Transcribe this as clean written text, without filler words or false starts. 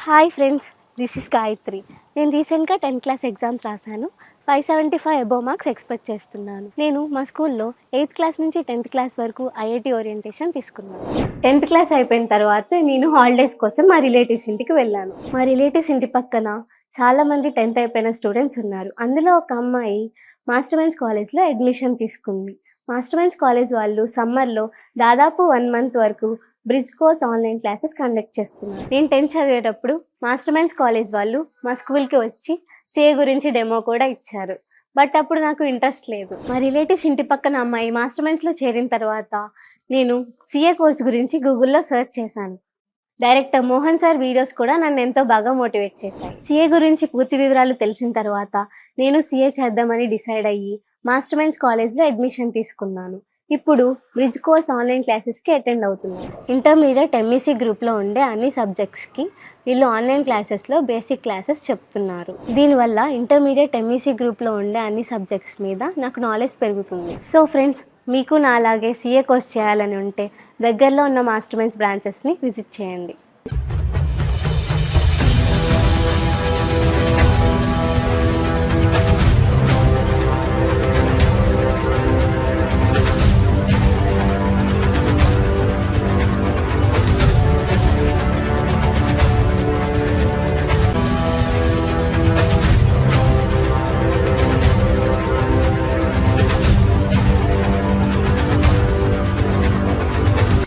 Hi friends, this is Gayatri. నేను రీసెంట్గా 10th class exams రాశాను. 575 అబోవ్ మార్క్స్ ఎక్స్పెక్ట్ చేస్తున్నాను. నేను మా స్కూల్లో 8th క్లాస్ నుంచి 10th క్లాస్ వరకు ఐఐటి ఓరియంటేషన్ తీసుకున్నాను. 10th క్లాస్ అయిపోయిన తర్వాత నేను హాలిడేస్ కోసం మా రిలేటివ్స్ ఇంటికి వెళ్ళాను. మా రిలేటివ్స్ ఇంటి పక్కన చాలామంది 10th అయిపోయిన స్టూడెంట్స్ ఉన్నారు. అందులో ఒక అమ్మాయి మాస్టర్ మైన్స్ కాలేజ్లో అడ్మిషన్ తీసుకుంది. మాస్టర్ మైన్స్ కాలేజ్ వాళ్ళు సమ్మర్లో దాదాపు 1 మంత్ వరకు bridge course online classes conduct చేస్తున్నారు. నేను 10th చదివేటప్పుడు మాస్టర్ మైన్స్ కాలేజ్ వాళ్ళు మా స్కూల్కి వచ్చి సిఏ గురించి డెమో కూడా ఇచ్చారు. బట్ అప్పుడు నాకు ఇంట్రెస్ట్ లేదు. మా రిలేటివ్స్ ఇంటి పక్కన అమ్మాయి మాస్టర్ మైన్స్లో చేరిన తర్వాత నేను సిఏ కోర్స్ గురించి గూగుల్లో సెర్చ్ చేశాను. డైరెక్టర్ మోహన్ సార్ వీడియోస్ కూడా నన్ను ఎంతో బాగా మోటివేట్ చేశాయి. సిఏ గురించి పూర్తి వివరాలు తెలిసిన తర్వాత నేను సిఏ చేద్దామని డిసైడ్ అయ్యి మాస్టర్ మైన్స్ కాలేజ్లో అడ్మిషన్ తీసుకున్నాను. ఇప్పుడు బ్రిడ్జ్ కోర్స్ ఆన్లైన్ క్లాసెస్కి అటెండ్ అవుతున్నాను. ఇంటర్మీడియట్ ఎంఈసీ గ్రూప్లో ఉండే అన్ని సబ్జెక్ట్స్కి వీళ్ళు ఆన్లైన్ క్లాసెస్లో బేసిక్ క్లాసెస్ చెప్తున్నారు. దీనివల్ల ఇంటర్మీడియట్ ఎంఈసీ గ్రూప్లో ఉండే అన్ని సబ్జెక్ట్స్ మీద నాకు నాలెడ్జ్ పెరుగుతుంది. సో ఫ్రెండ్స్, మీకు నా అలాగే సిఏ కోర్స్ చేయాలని ఉంటే దగ్గరలో ఉన్న మాస్టర్ మైన్స్ బ్రాంచెస్ని విజిట్ చేయండి.